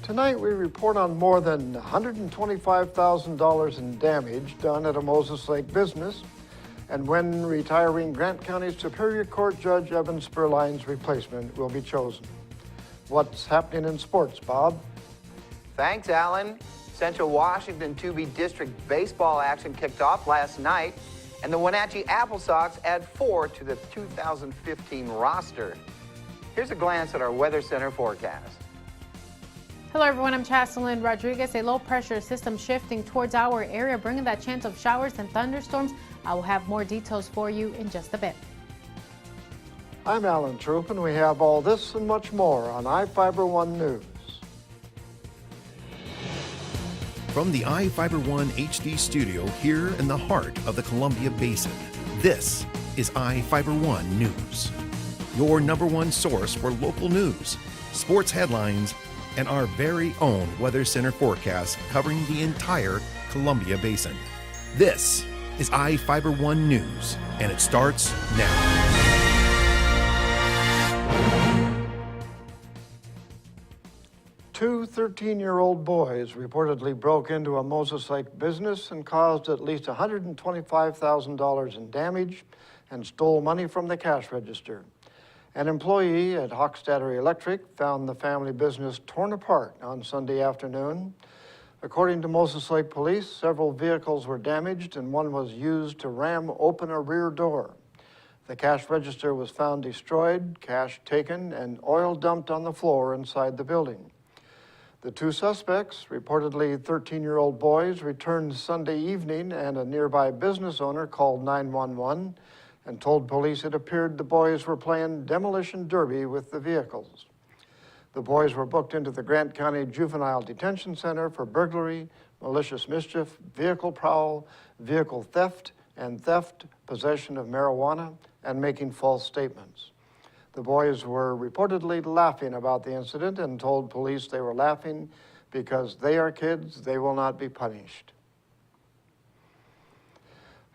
Tonight we report on more than $125,000 in damage done at a Moses Lake business and when retiring Grant County Superior Court Judge Evan Spurline's replacement will be chosen. What's happening in sports, Bob? Thanks, Alan. Central Washington 2B District baseball action kicked off last night, and the Wenatchee Apple Sox add 4 to the 2015 roster. Here's a glance at our Weather Center forecast. Hello everyone, I'm Chaselyn Rodriguez. A low pressure system shifting towards our area, bringing that chance of showers and thunderstorms. I will have more details for you in just a bit. I'm Alan Troop, and we have all this and much more on iFIBER 1 News. From the iFIBER 1 HD studio here in the heart of the Columbia Basin, this is iFIBER 1 News. Your #1 source for local news, sports headlines, and our very own Weather Center forecast covering the entire Columbia Basin. This is iFIBER 1 News, and it starts now. Two 13-year-old boys reportedly broke into a Moses Lake business and caused at least $125,000 in damage and stole money from the cash register. An employee at Hochstadter Electric found the family business torn apart on Sunday afternoon. According to Moses Lake Police, several vehicles were damaged and one was used to ram open a rear door. The cash register was found destroyed, cash taken, and oil dumped on the floor inside the building. The two suspects, reportedly 13-year-old boys, returned Sunday evening, and a nearby business owner called 911 and told police it appeared the boys were playing demolition derby with the vehicles. The boys were booked into the Grant County Juvenile Detention Center for burglary, malicious mischief, vehicle prowl, vehicle theft, and theft, possession of marijuana, and making false statements. The boys were reportedly laughing about the incident and told police they were laughing because they are kids, they will not be punished.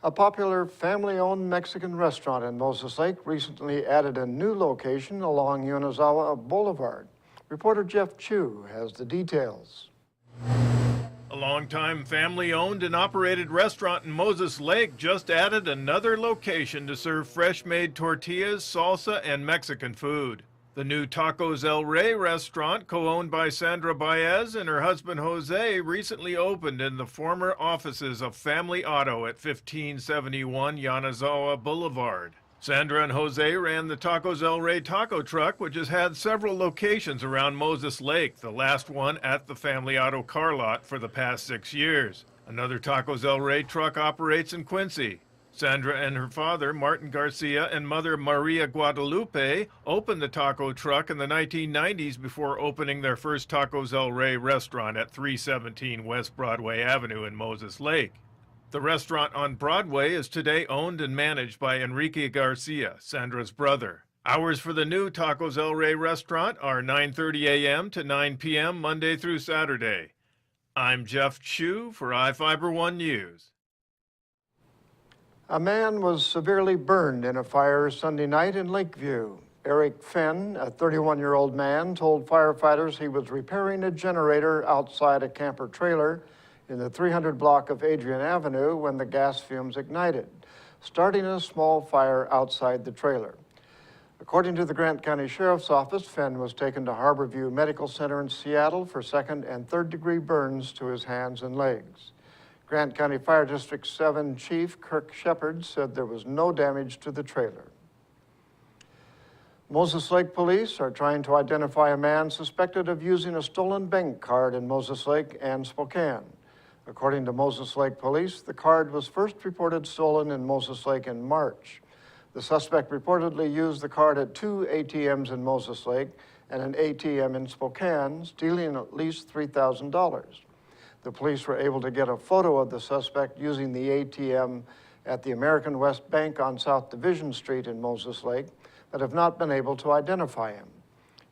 A popular family-owned Mexican restaurant in Moses Lake recently added a new location along Yanazawa Boulevard. Reporter Jeff Chu has the details. A longtime family-owned and operated restaurant in Moses Lake just added another location to serve fresh-made tortillas, salsa, and Mexican food. The new Tacos El Rey restaurant, co-owned by Sandra Baez and her husband Jose, recently opened in the former offices of Family Auto at 1571 Yanazawa Boulevard. Sandra and Jose ran the Tacos El Rey taco truck, which has had several locations around Moses Lake, the last one at the Family Auto car lot for the past 6 years. Another Tacos El Rey truck operates in Quincy. Sandra and her father, Martin Garcia, and mother, Maria Guadalupe, opened the taco truck in the 1990s before opening their first Tacos El Rey restaurant at 317 West Broadway Avenue in Moses Lake. The restaurant on Broadway is today owned and managed by Enrique Garcia, Sandra's brother. Hours for the new Tacos El Rey restaurant are 9:30 a.m. to 9 p.m. Monday through Saturday. I'm Jeff Chu for iFIBER 1 News. A man was severely burned in a fire Sunday night in Lakeview. Eric Fenn, a 31-year-old man, told firefighters he was repairing a generator outside a camper trailer in the 300 block of Adrian Avenue when the gas fumes ignited, starting a small fire outside the trailer. According to the Grant County Sheriff's Office, Fenn was taken to Harborview Medical Center in Seattle for second and third degree burns to his hands and legs. Grant County Fire District 7 Chief Kirk Shepard said there was no damage to the trailer. Moses Lake police are trying to identify a man suspected of using a stolen bank card in Moses Lake and Spokane. According to Moses Lake police, the card was first reported stolen in Moses Lake in March. The suspect reportedly used the card at 2 ATMs in Moses Lake and an ATM in Spokane, stealing at least $3,000. The police were able to get a photo of the suspect using the ATM at the American West Bank on South Division Street in Moses Lake, but have not been able to identify him.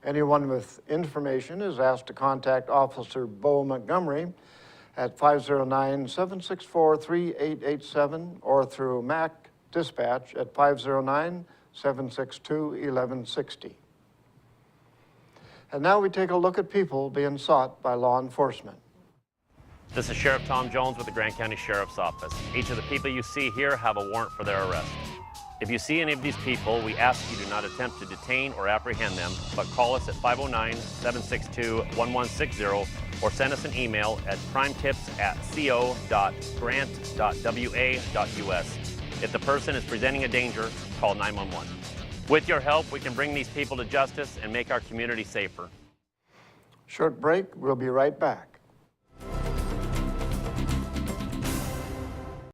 Anyone with information is asked to contact Officer Bo Montgomery at 509-764-3887 or through MAC Dispatch at 509-762-1160. And now we take a look at people being sought by law enforcement. This is Sheriff Tom Jones with the Grant County Sheriff's Office. Each of the people you see here have a warrant for their arrest. If you see any of these people, we ask you do not attempt to detain or apprehend them, but call us at 509-762-1160 or send us an email at crimetips@co.grant.wa.us. If the person is presenting a danger, call 911. With your help, we can bring these people to justice and make our community safer. Short break, we'll be right back.